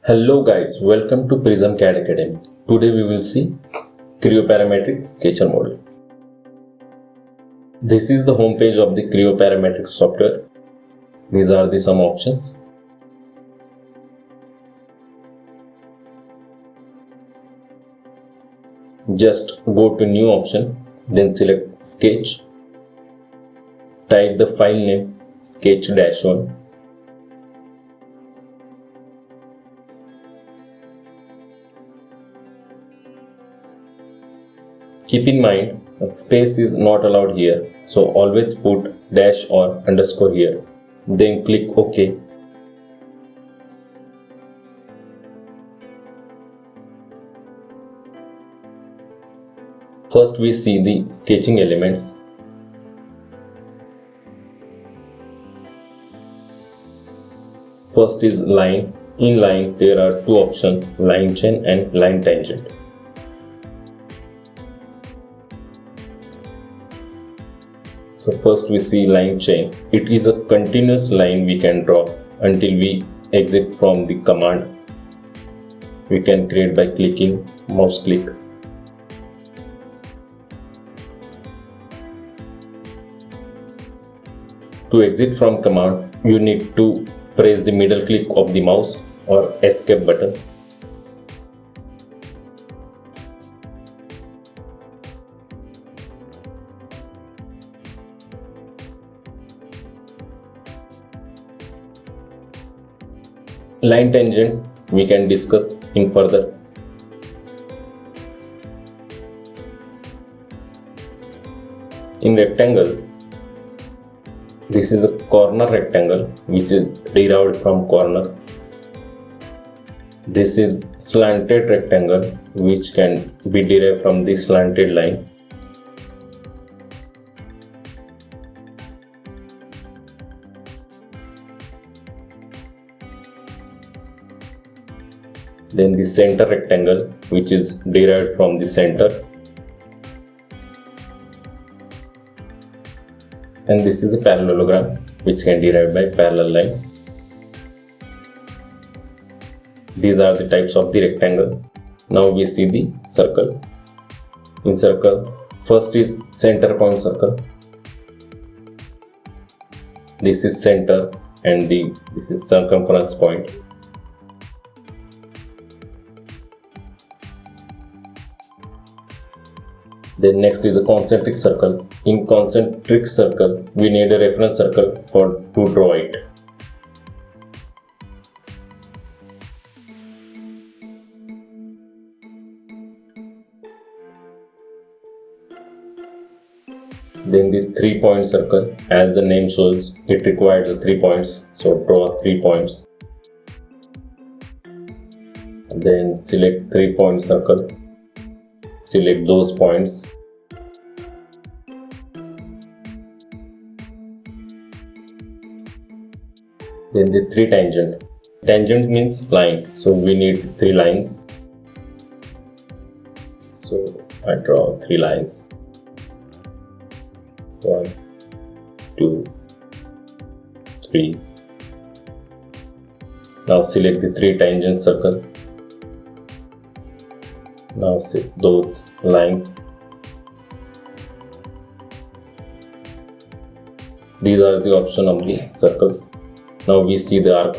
Hello guys, welcome to Prism CAD Academy. Today we will see Creo Parametric Sketcher model. This is the home page of the Creo Parametric software. These are the some options. Just go to new option, then select sketch. Type the file name sketch-1. Keep in mind, a space is not allowed here, so always put dash or underscore here. Then click OK. First we see the sketching elements. First is line. In line there are two options, line chain and line tangent. So first we see line chain. It is a continuous line we can draw until we exit from the command. We can create by clicking mouse click. To exit from command, you need to press the middle click of the mouse or escape button. Line tangent we can discuss in further. In rectangle, this is a corner rectangle which is derived from corner. This is slanted rectangle which can be derived from the slanted line. Then the center rectangle which is derived from the center. And this is a parallelogram which can derive by parallel line. These are the types of the rectangle. Now we see the circle. In circle, first is center point circle. This is center and this is circumference point. Then next is a concentric circle. In concentric circle, we need a reference circle to draw it. Then the 3-point circle, as the name shows, it requires the 3 points. So draw 3 points. Then select 3-point circle. Select those points. Then the 3 tangent. Tangent means line, so we need 3 lines. So I draw 3 lines. 1, 2, 3. Now select the 3 tangent circle. Now set those lines. These are the options of the circles. Now we see the arc.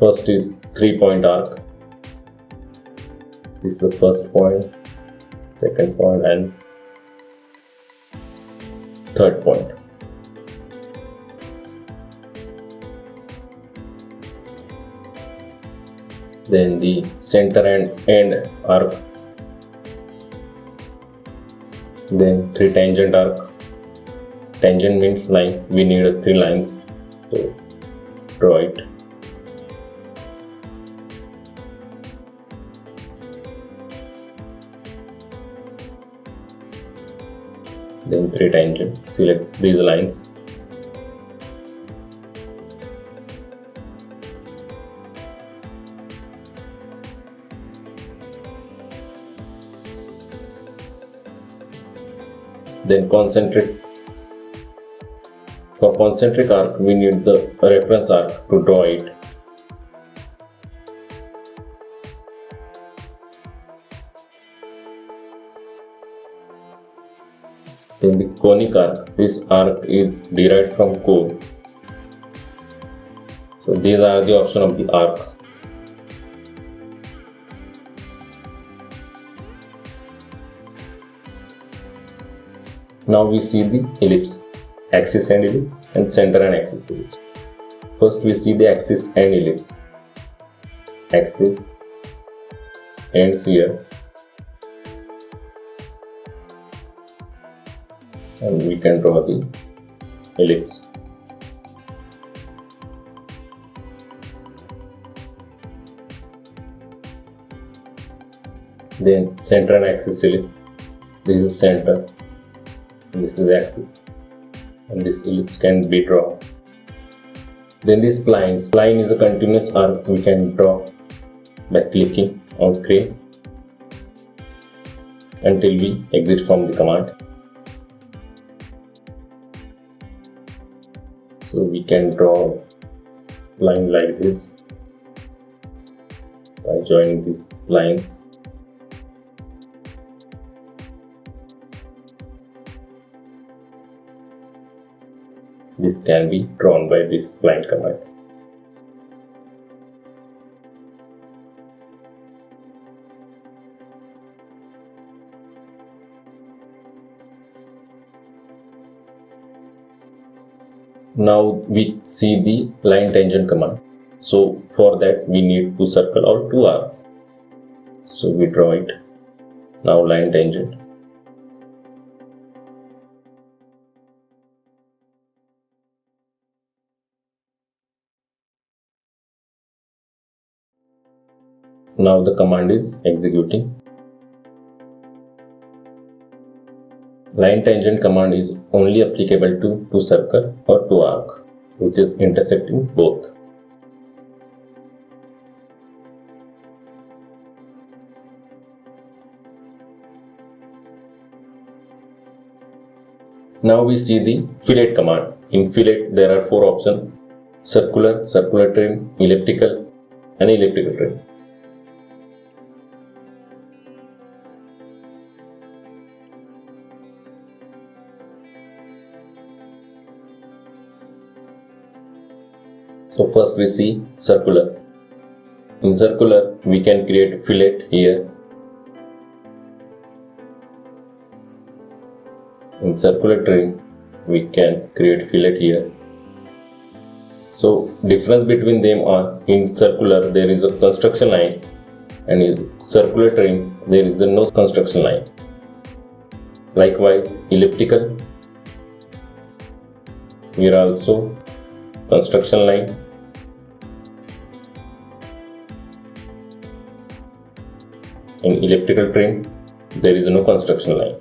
First is 3-point arc. This is the first point, second point and third point. Then the center and end arc. Then 3 tangent arc. Tangent means line. We need 3 lines. So draw it. Then 3 tangent. Select these lines. Then concentric. For concentric arc, we need the reference arc to draw it. In the conic arc, this arc is derived from cone. So these are the option of the arcs. Now we see the ellipse, axis and ellipse, and center and axis ellipse. First we see the axis and ellipse. Axis ends here, and we can draw the ellipse. Then center and axis ellipse. This is center, and this is axis, and this ellipse can be drawn. Then this spline. Spline is a continuous arc we can draw by clicking on screen until we exit from the command. So we can draw line like this by joining these lines. This can be drawn by this line command. Now we see the line tangent command. So for that we need to circle all two arcs. So we draw it. Now line tangent. Now the command is executing. Line tangent command is only applicable to circle or to arc, which is intersecting both. Now we see the fillet command. In fillet there are four options: circular, circular trim, elliptical, and elliptical trim. So first we see circular. In circular we can create fillet here. In circular trim we can create fillet here. So difference between them are, in circular there is a construction line, and in circular trim there is no construction line. Likewise elliptical, here also construction line. In elliptical trim there is no construction line.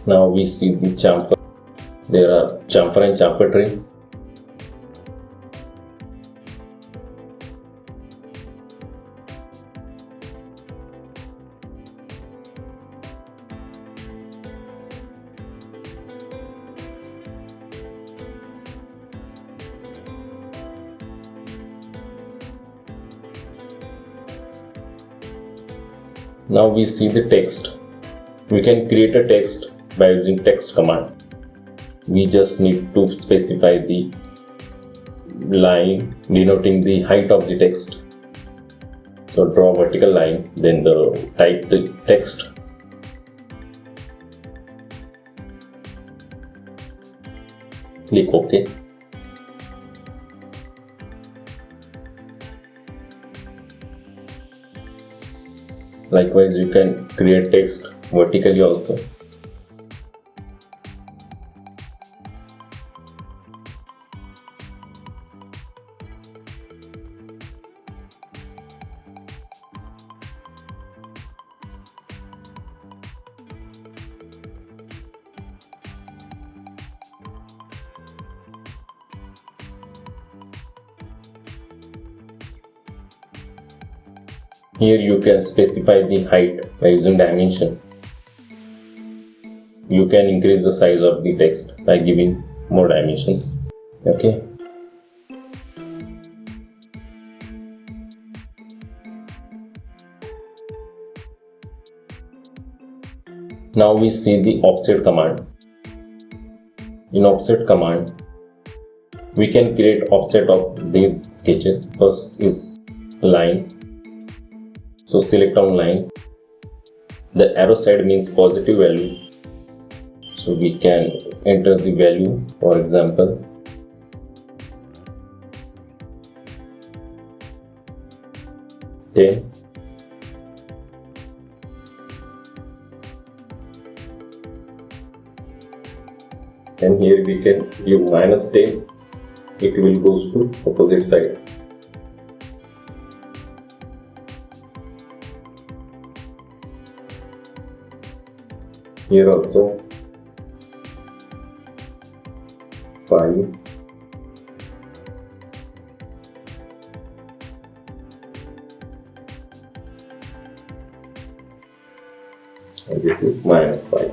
Now we see the chamfer. There are chamfer and chamfer trim. Now we see the text. We can create a text by using text command. We just need to specify the line denoting the height of the text. So draw a vertical line, then type the text. Click OK. Likewise, you can create text vertically also. Here you can specify the height by using dimension. You can increase the size of the text by giving more dimensions. Okay. Now we see the offset command. In offset command, we can create offset of these sketches. First is line. So select on line. The arrow side means positive value. So we can enter the value, for example, 10. And here we can give -10. It will goes to opposite side. Here also 5. And this is -5.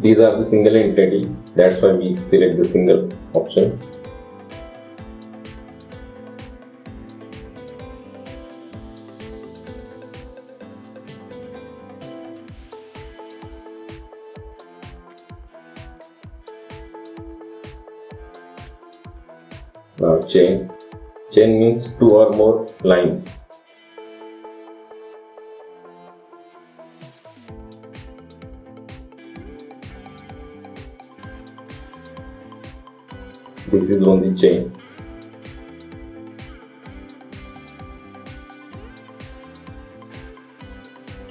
These are the single entity, that's why we select the single option. Now chain. Chain means 2 or more lines. This is on the chain.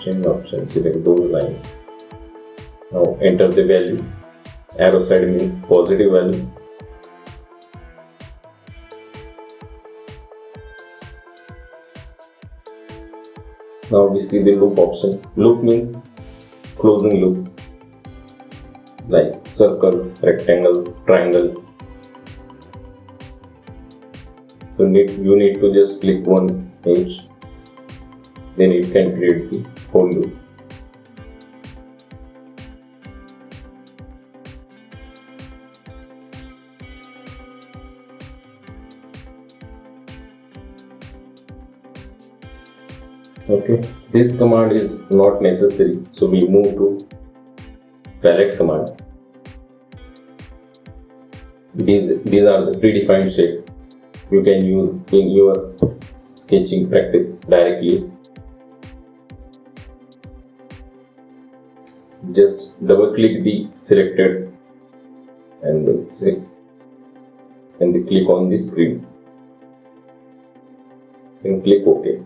Chain option, select those lines. Now enter the value. Arrow side means positive value. Now we see the loop option. Loop means closing loop, like circle, rectangle, triangle. So you need to just click one edge, then it can create the whole loop. Okay, this command is not necessary, so we move to palette command. These are the predefined shapes you can use in your sketching practice directly. Just double click the selected and then click on the screen. Then click OK.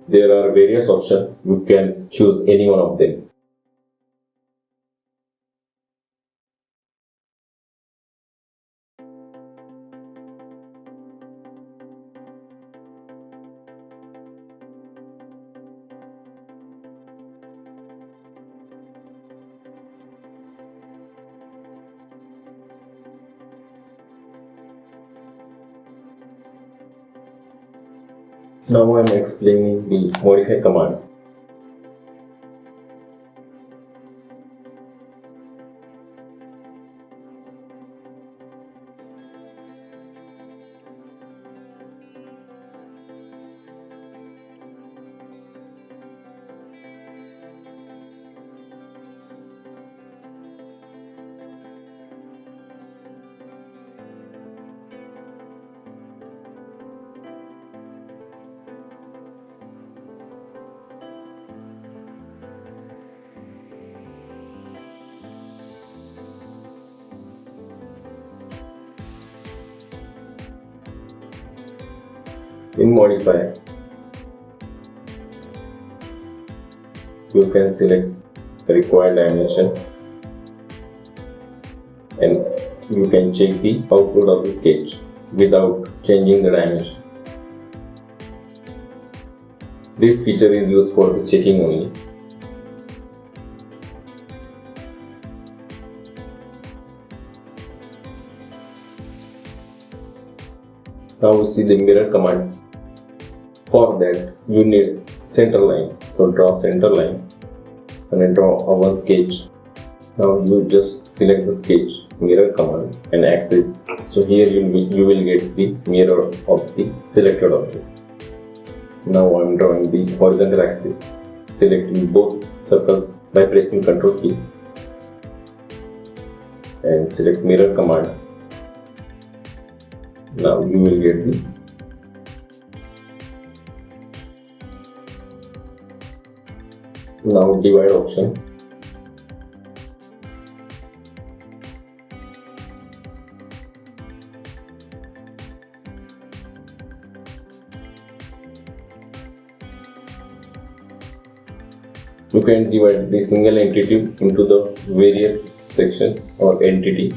There are various options, you can choose any one of them. Now I am explaining the modify command. In modify, you can select the required dimension and you can check the output of the sketch without changing the dimension. This feature is used for the checking only. Now we see the mirror command. For that you need center line. So draw center line and then draw a one sketch. Now you just select the sketch, mirror command and axis. So here you will get the mirror of the selected object. Now I am drawing the horizontal axis, selecting both circles by pressing Ctrl key and select mirror command. Now you will get the divide option. You can divide the single entity into the various sections or entity.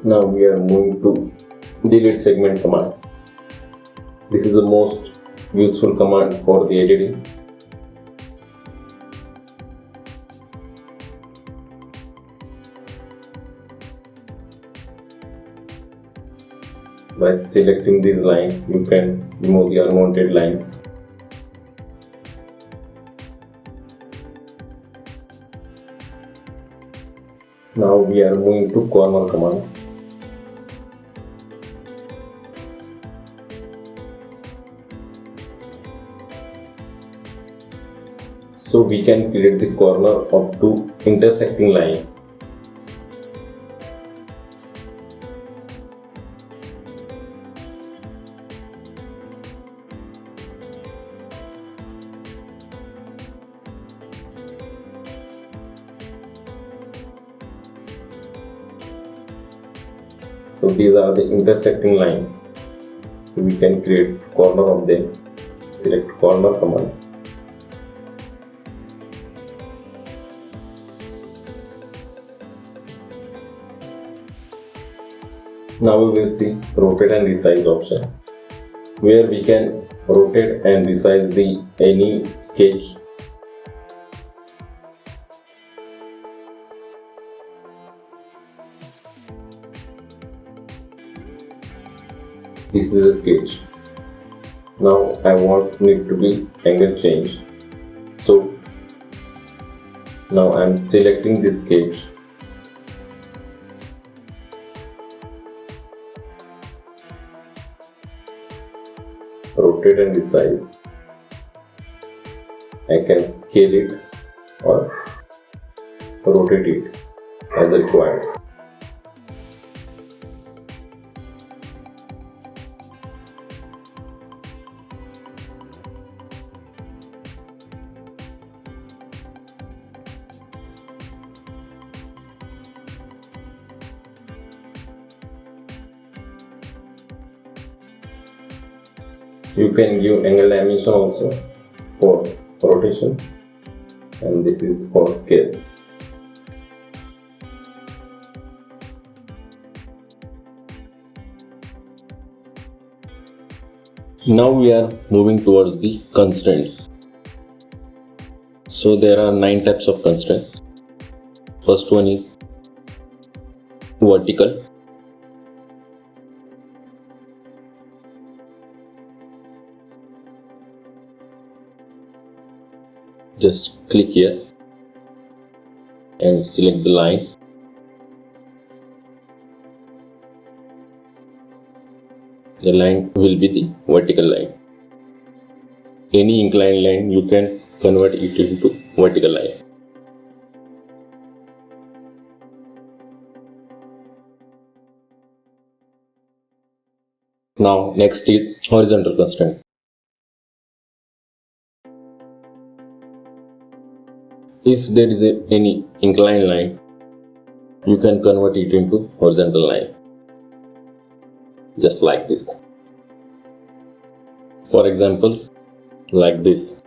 Now we are moving to delete segment command. This is the most useful command for the editing. By selecting this line, you can remove the unwanted lines. Now we are moving to corner command. So we can create the corner of two intersecting lines. So these are the intersecting lines. So we can create corner of them. Select corner command. Now we will see rotate and resize option, where we can rotate and resize the any sketch. This is a sketch. Now I want it to be angle change. So now I am selecting this sketch. Rotate and resize. I can scale it or rotate it as required. You can give angle dimension also for rotation, and this is for scale. Now we are moving towards the constraints. So there are 9 types of constraints. First one is vertical. Just click here and select the line. The line will be the vertical line. Any inclined line you can convert it into vertical line. Now next is horizontal constraint. If there is any inclined line, you can convert it into horizontal line, just like this. For example, like this.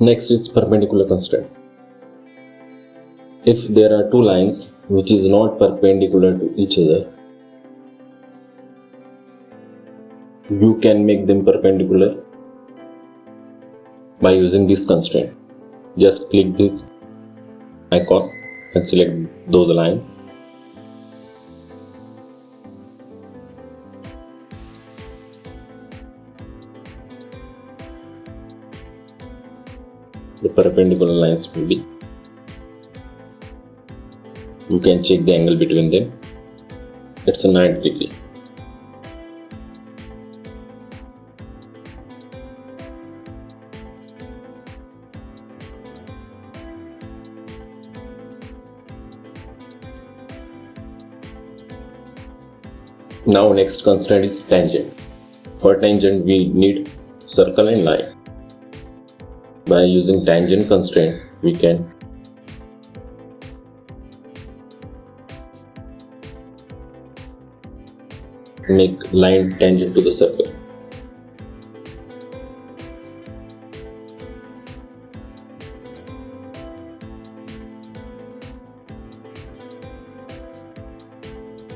Next is perpendicular constraint. If there are two lines which is not perpendicular to each other, you can make them perpendicular by using this constraint. Just click this icon and select those lines. The perpendicular lines will be. You can check the angle between them. It's a 90 degree. Now next constraint is tangent. For tangent we need circle and line. By using tangent constraint we can make line tangent to the circle.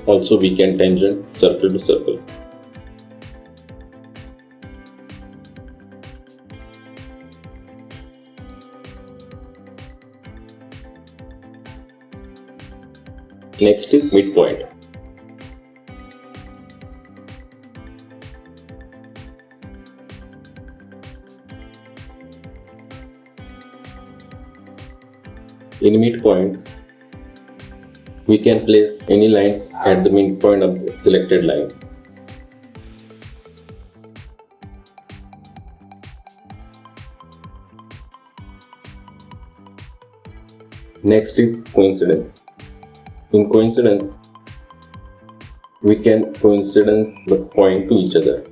Also we can tangent circle to circle. Next is midpoint. In midpoint, we can place any line at the midpoint of the selected line. Next is coincidence. In coincidence, we can coincidence the point to each other.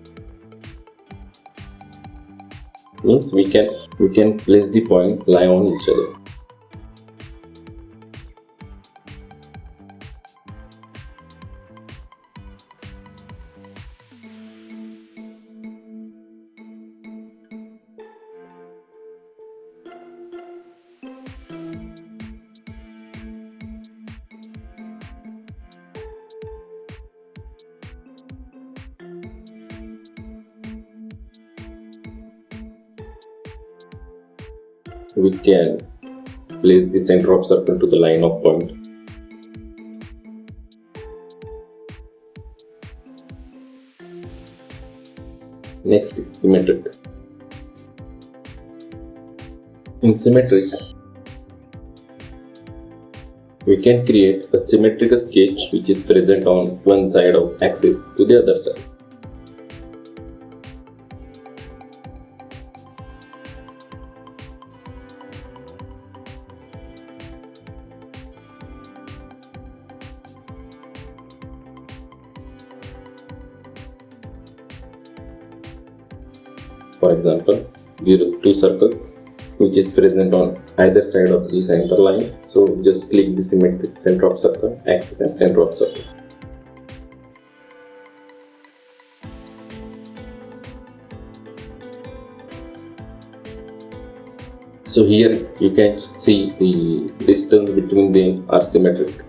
Means we can place the point lie on each other. We can place the center of circle to the line of point. Next is symmetric. In symmetric, we can create a symmetrical sketch which is present on one side of axis to the other side. For example, there are two circles which is present on either side of the center line. So just click the symmetric center of circle axis and center of circle. So here you can see the distance between them are symmetric.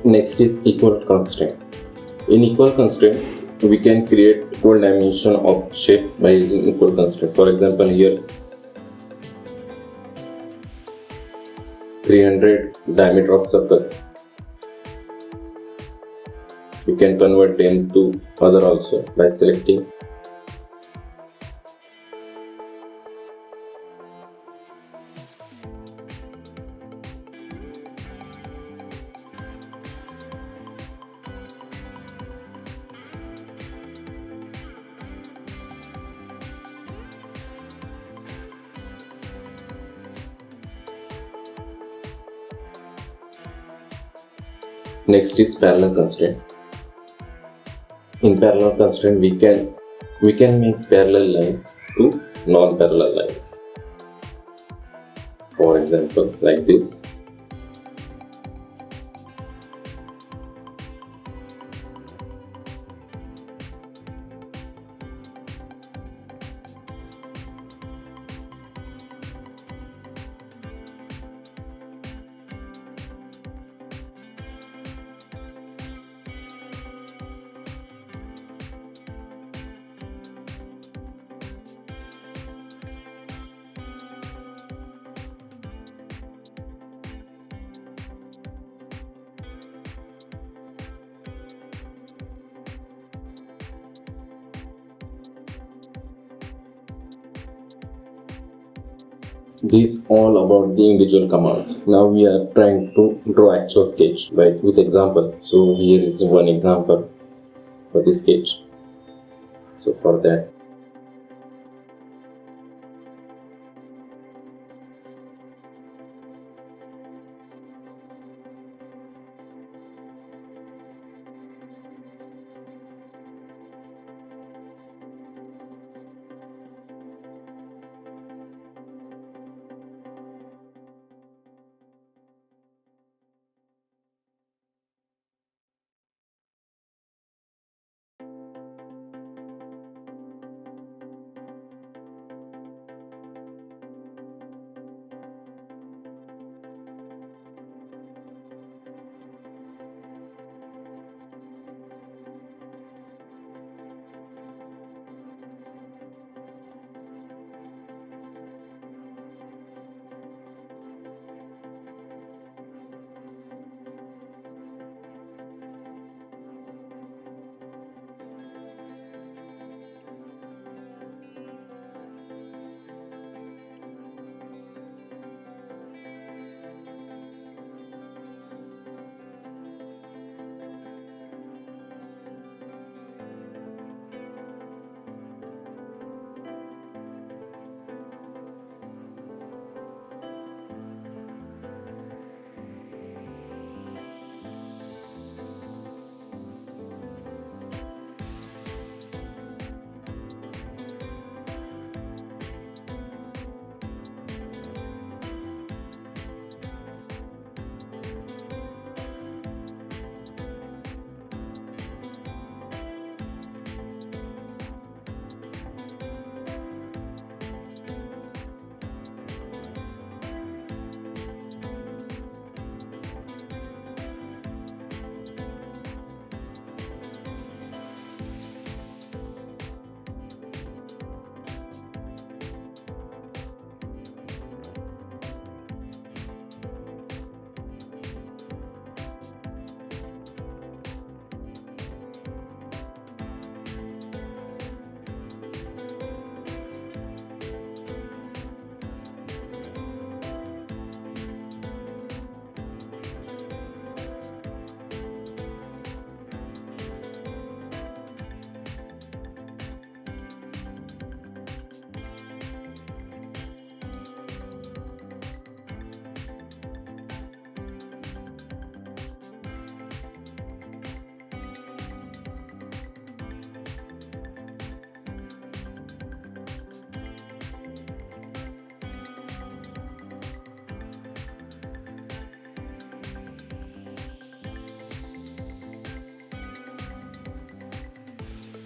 Next is equal constraint. In equal constraint, we can create equal dimension of shape by using equal constraint. For example, here 300 diameter of circle. You can convert them to other also by selecting. Next is parallel constraint. In parallel constraint, we can make parallel line to non-parallel lines. For example, like this. These all about the individual commands. Now we are trying to draw actual sketch with example. So here is one example for this sketch. So for that,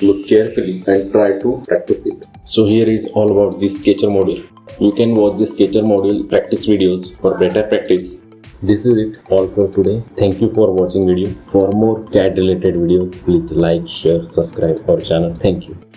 look carefully and try to practice it. So here is all about this Sketcher module. You can watch the Sketcher module practice videos for better practice. This is it all for today. Thank you for watching video. For more CAD related videos, please like, share, subscribe our channel. Thank you.